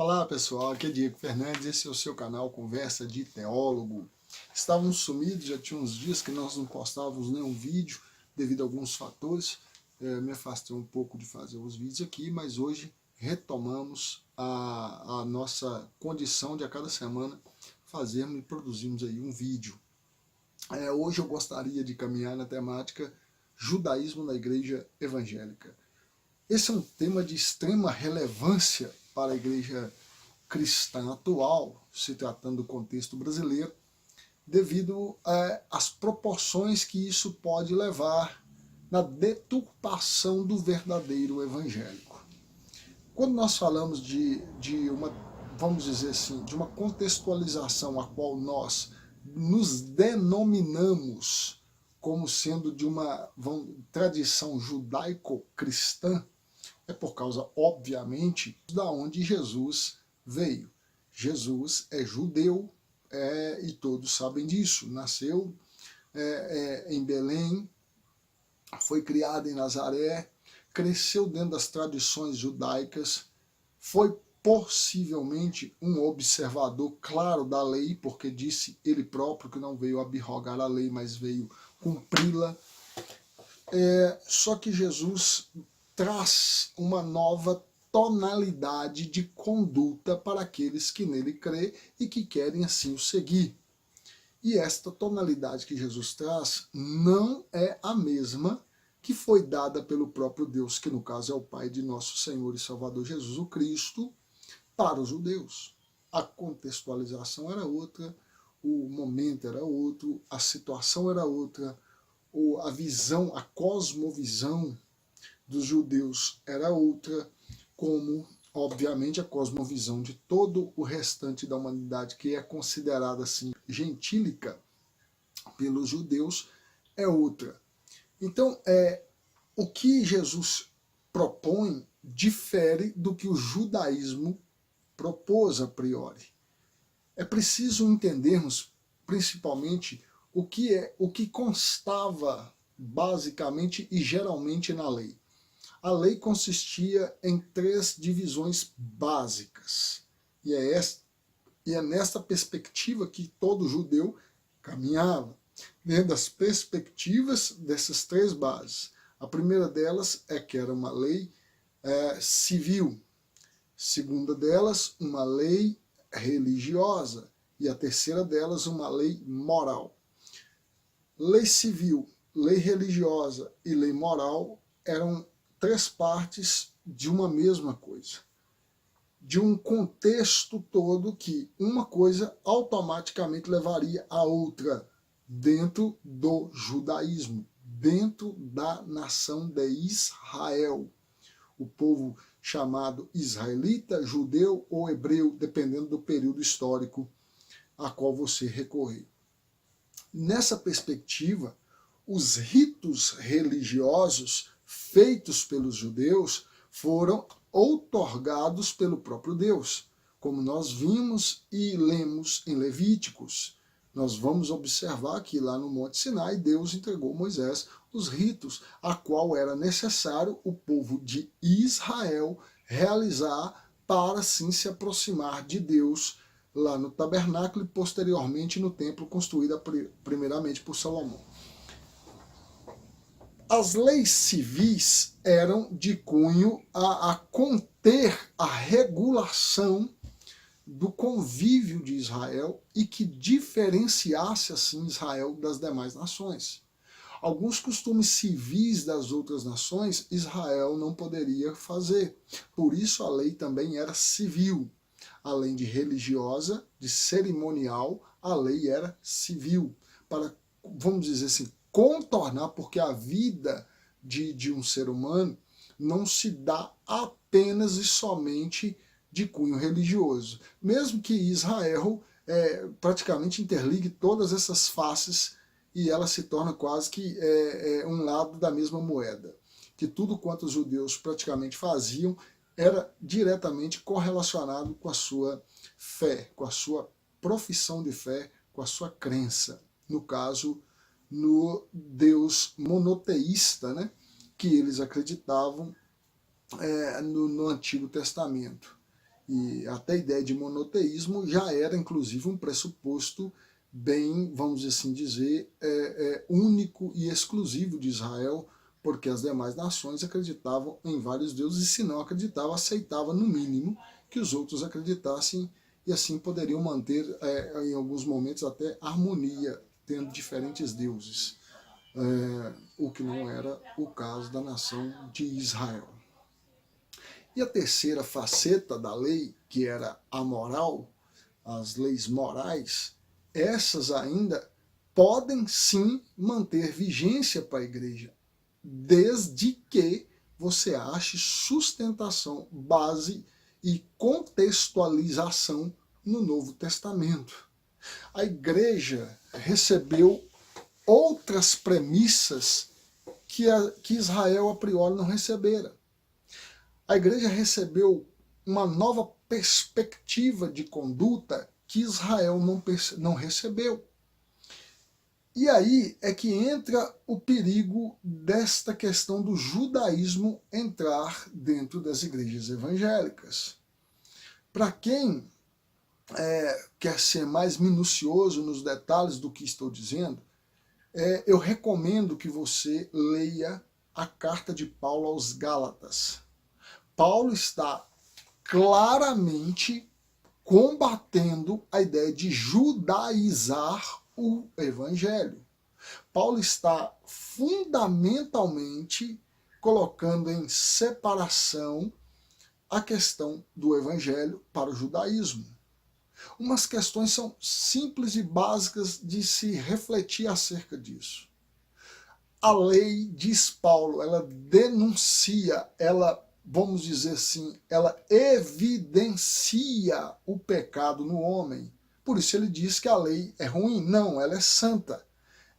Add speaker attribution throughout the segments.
Speaker 1: Olá pessoal, aqui é Diego Fernandes, esse é o seu canal Conversa de Teólogo. Estávamos sumidos, já tinha uns dias que nós não postávamos nenhum vídeo devido a alguns fatores. Me afastei um pouco de fazer os vídeos aqui, mas hoje retomamos a nossa condição de a cada semana fazermos e produzirmos aí um vídeo. Hoje eu gostaria de caminhar na temática Judaísmo na Igreja Evangélica. Esse é um tema de extrema relevância para a igreja cristã atual, se tratando do contexto brasileiro, devido às proporções que isso pode levar na deturpação do verdadeiro evangélico. Quando nós falamos de uma, vamos dizer assim, de uma contextualização a qual nós nos denominamos como sendo de uma tradição judaico-cristã, é por causa, obviamente, da onde Jesus veio. Jesus é judeu e todos sabem disso. Nasceu em Belém, foi criado em Nazaré, cresceu dentro das tradições judaicas, foi possivelmente um observador claro da lei, porque disse ele próprio que não veio abrogar a lei, mas veio cumpri-la. Só que Jesus traz uma nova tonalidade de conduta para aqueles que nele crê e que querem assim o seguir. E esta tonalidade que Jesus traz não é a mesma que foi dada pelo próprio Deus, que no caso é o Pai de nosso Senhor e Salvador Jesus o Cristo, para os judeus. A contextualização era outra, o momento era outro, a situação era outra, a visão, a cosmovisão dos judeus era outra, como, obviamente, a cosmovisão de todo o restante da humanidade, que é considerada assim gentílica pelos judeus, é outra. Então, o que Jesus propõe difere do que o judaísmo propôs a priori. É preciso entendermos, principalmente, o que constava basicamente e geralmente na lei. A lei consistia em 3 divisões básicas. E é nesta perspectiva que todo judeu caminhava, dentro das perspectivas dessas 3 bases. A primeira delas é que era uma lei civil. Segunda delas, uma lei religiosa. E a terceira delas, uma lei moral. Lei civil, lei religiosa e lei moral eram 3 partes de uma mesma coisa, de um contexto todo que uma coisa automaticamente levaria a outra dentro do judaísmo, dentro da nação de Israel, o povo chamado israelita, judeu ou hebreu, dependendo do período histórico a qual você recorrer. Nessa perspectiva, os ritos religiosos feitos pelos judeus foram outorgados pelo próprio Deus, como nós vimos e lemos em Levíticos. Nós vamos observar que lá no Monte Sinai Deus entregou a Moisés os ritos a qual era necessário o povo de Israel realizar para assim se aproximar de Deus lá no tabernáculo e posteriormente no templo construído primeiramente por Salomão. As leis civis eram de cunho a conter a regulação do convívio de Israel e que diferenciasse assim Israel das demais nações. Alguns costumes civis das outras nações Israel não poderia fazer. Por isso a lei também era civil. Além de religiosa, de cerimonial, a lei era civil. Para, vamos dizer assim, contornar, porque a vida de um ser humano não se dá apenas e somente de cunho religioso. Mesmo que Israel praticamente interligue todas essas faces e ela se torna quase que um lado da mesma moeda. Que tudo quanto os judeus praticamente faziam era diretamente correlacionado com a sua fé, com a sua profissão de fé, com a sua crença. No caso, no Deus monoteísta, né, que eles acreditavam no Antigo Testamento. e até a ideia de monoteísmo já era inclusive um pressuposto bem, vamos assim dizer, único e exclusivo de Israel, porque as demais nações acreditavam em vários deuses, e se não acreditavam, aceitava no mínimo que os outros acreditassem, e assim poderiam manter, em alguns momentos, até harmonia, tendo diferentes deuses, o que não era o caso da nação de Israel. E a terceira faceta da lei, que era a moral, as leis morais, essas ainda podem sim manter vigência para a igreja, desde que você ache sustentação, base e contextualização no Novo Testamento. A igreja recebeu outras premissas que Israel a priori não recebera. A igreja recebeu uma nova perspectiva de conduta que Israel não recebeu. E aí é que entra o perigo desta questão do judaísmo entrar dentro das igrejas evangélicas. Para quem quer ser mais minucioso nos detalhes do que estou dizendo, eu recomendo que você leia a carta de Paulo aos Gálatas. Paulo está claramente combatendo a ideia de judaizar o evangelho. Paulo está fundamentalmente colocando em separação a questão do evangelho para o judaísmo. Umas questões são simples e básicas de se refletir acerca disso. A lei, diz Paulo, ela denuncia, ela, vamos dizer assim, ela evidencia o pecado no homem. Por isso ele diz que a lei é ruim. Não, ela é santa.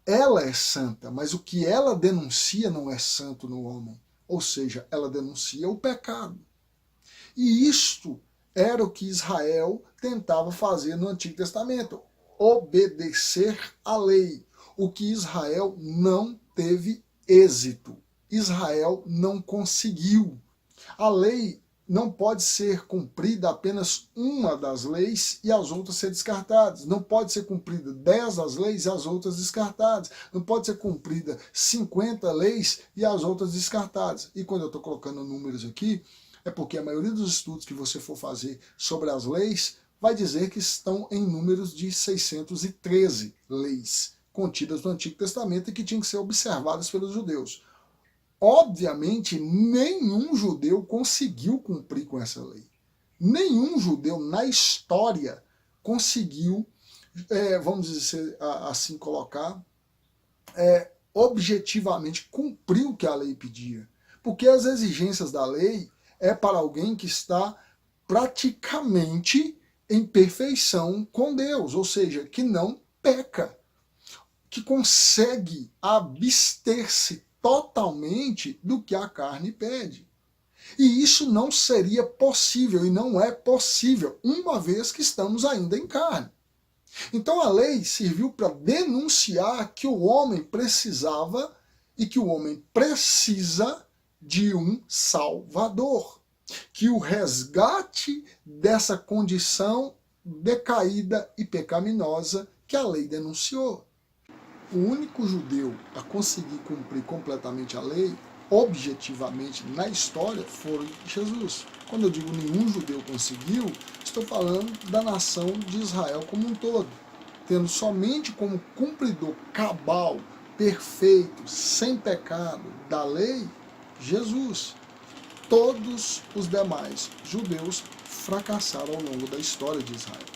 Speaker 1: Ela é santa, mas o que ela denuncia não é santo no homem. Ou seja, ela denuncia o pecado. E isto era o que Israel tentava fazer no Antigo Testamento, obedecer à lei. O que Israel não teve êxito. Israel não conseguiu. A lei não pode ser cumprida apenas uma das leis e as outras ser descartadas. Não pode ser cumprida 10 das leis e as outras descartadas. Não pode ser cumprida 50 leis e as outras descartadas. E quando eu estou colocando números aqui, é porque a maioria dos estudos que você for fazer sobre as leis vai dizer que estão em números de 613 leis contidas no Antigo Testamento e que tinham que ser observadas pelos judeus. Obviamente, nenhum judeu conseguiu cumprir com essa lei. Nenhum judeu na história conseguiu, vamos dizer assim colocar, objetivamente cumprir o que a lei pedia. Porque as exigências da lei é para alguém que está praticamente em perfeição com Deus, ou seja, que não peca, que consegue abster-se totalmente do que a carne pede. E isso não seria possível, e não é possível, uma vez que estamos ainda em carne. Então a lei serviu para denunciar que o homem precisava e que o homem precisa de um Salvador. Que o resgate dessa condição decaída e pecaminosa que a lei denunciou. O único judeu a conseguir cumprir completamente a lei, objetivamente na história, foi Jesus. Quando eu digo nenhum judeu conseguiu, estou falando da nação de Israel como um todo, tendo somente como cumpridor cabal, perfeito, sem pecado da lei, Jesus. Todos os demais judeus fracassaram ao longo da história de Israel.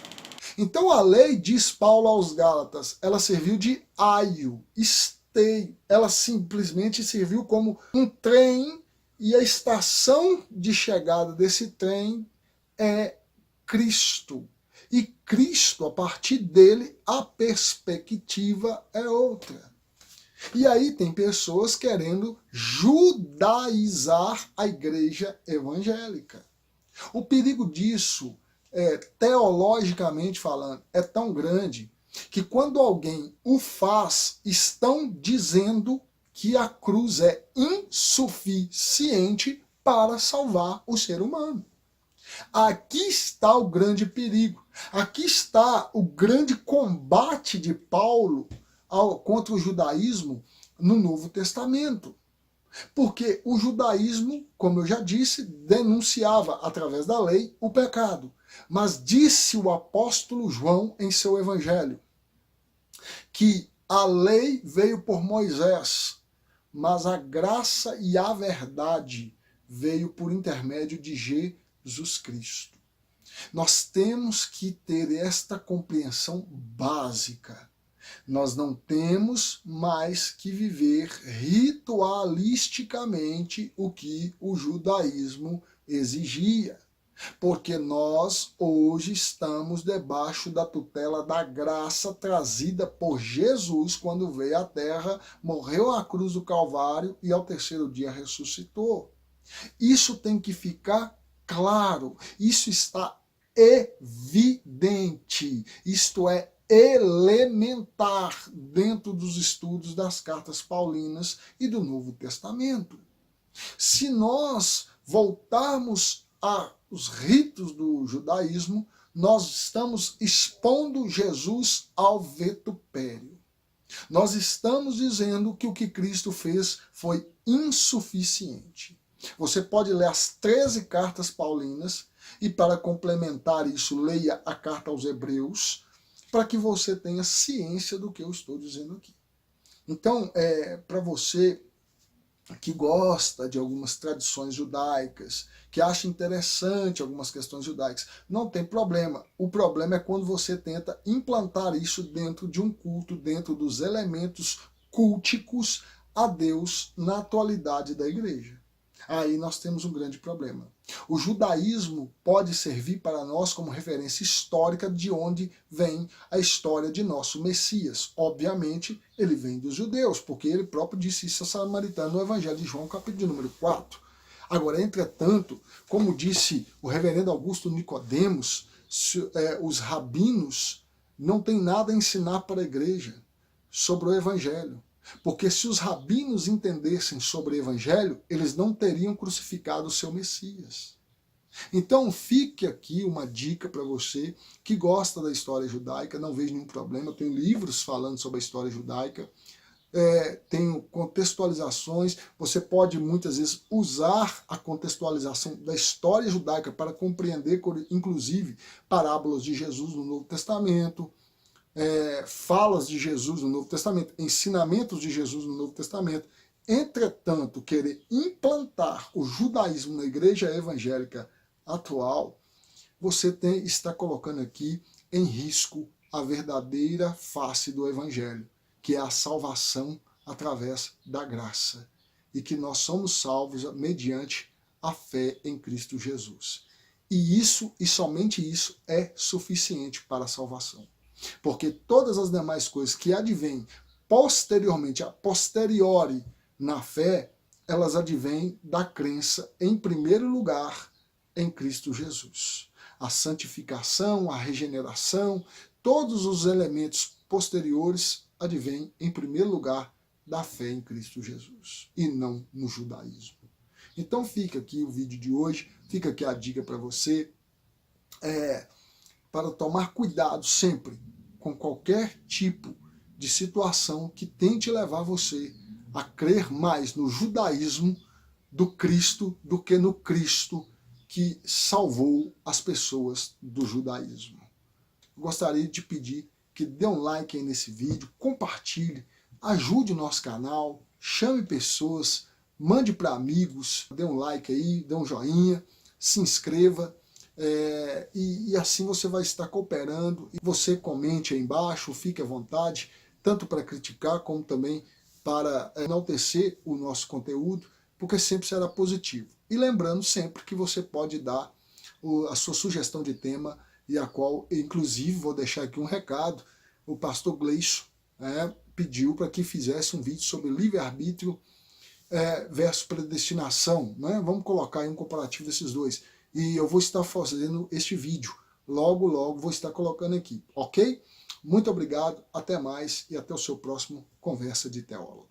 Speaker 1: Então a lei, diz Paulo aos Gálatas, ela serviu de aio, esteio. Ela simplesmente serviu como um trem e a estação de chegada desse trem é Cristo. E Cristo, a partir dele, a perspectiva é outra. E aí tem pessoas querendo judaizar a igreja evangélica. O perigo disso, teologicamente falando, é tão grande que quando alguém o faz, estão dizendo que a cruz é insuficiente para salvar o ser humano. Aqui está o grande perigo. Aqui está o grande combate de Paulo contra o judaísmo no Novo Testamento. Porque o judaísmo, como eu já disse, denunciava através da lei o pecado. Mas disse o apóstolo João em seu evangelho que a lei veio por Moisés, mas a graça e a verdade veio por intermédio de Jesus Cristo. Nós temos que ter esta compreensão básica. Nós não temos mais que viver ritualisticamente o que o judaísmo exigia. Porque nós hoje estamos debaixo da tutela da graça trazida por Jesus quando veio à terra, morreu à cruz do Calvário e ao terceiro dia ressuscitou. Isso tem que ficar claro, isso está evidente, isto é elementar dentro dos estudos das cartas paulinas e do Novo Testamento. Se nós voltarmos aos ritos do judaísmo, nós estamos expondo Jesus ao vitupério. Nós estamos dizendo que o que Cristo fez foi insuficiente. Você pode ler as 13 cartas paulinas e, para complementar isso, leia a carta aos Hebreus, para que você tenha ciência do que eu estou dizendo aqui. Então, para você que gosta de algumas tradições judaicas, que acha interessante algumas questões judaicas, não tem problema. O problema é quando você tenta implantar isso dentro de um culto, dentro dos elementos culticos a Deus na atualidade da igreja. Aí nós temos um grande problema. O judaísmo pode servir para nós como referência histórica de onde vem a história de nosso Messias. Obviamente, ele vem dos judeus, porque ele próprio disse isso a samaritano no Evangelho de João, capítulo de número 4. Agora, entretanto, como disse o reverendo Augusto Nicodemos, os rabinos não têm nada a ensinar para a igreja sobre o Evangelho. Porque se os rabinos entendessem sobre o Evangelho, eles não teriam crucificado o seu Messias. Então fique aqui uma dica para você que gosta da história judaica, não vejo nenhum problema, eu tenho livros falando sobre a história judaica, tenho contextualizações, você pode muitas vezes usar a contextualização da história judaica para compreender, inclusive, parábolas de Jesus no Novo Testamento, falas de Jesus no Novo Testamento, ensinamentos de Jesus no Novo Testamento. Entretanto, querer implantar o judaísmo na igreja evangélica atual, você está colocando aqui em risco a verdadeira face do evangelho, que é a salvação através da graça, e que nós somos salvos mediante a fé em Cristo Jesus. E isso, e somente isso, é suficiente para a salvação. Porque todas as demais coisas que advêm posteriormente, a posteriori na fé, elas advêm da crença, em primeiro lugar, em Cristo Jesus. A santificação, a regeneração, todos os elementos posteriores advêm, em primeiro lugar, da fé em Cristo Jesus, e não no judaísmo. Então fica aqui o vídeo de hoje, fica aqui a dica para você, para tomar cuidado sempre com qualquer tipo de situação que tente levar você a crer mais no judaísmo do Cristo do que no Cristo que salvou as pessoas do judaísmo. Gostaria de pedir que dê um like aí nesse vídeo, compartilhe, ajude o nosso canal, chame pessoas, mande para amigos, dê um like aí, dê um joinha, se inscreva. E assim você vai estar cooperando, e você comente aí embaixo, fique à vontade, tanto para criticar como também para enaltecer o nosso conteúdo, porque sempre será positivo. E lembrando sempre que você pode dar a sua sugestão de tema, e a qual, inclusive, vou deixar aqui um recado, o pastor Gleison pediu para que fizesse um vídeo sobre livre-arbítrio versus predestinação, né? Vamos colocar aí um comparativo desses dois. E eu vou estar fazendo este vídeo. Logo, logo vou estar colocando aqui, ok? Muito obrigado, até mais e até o seu próximo Conversa de Teólogo.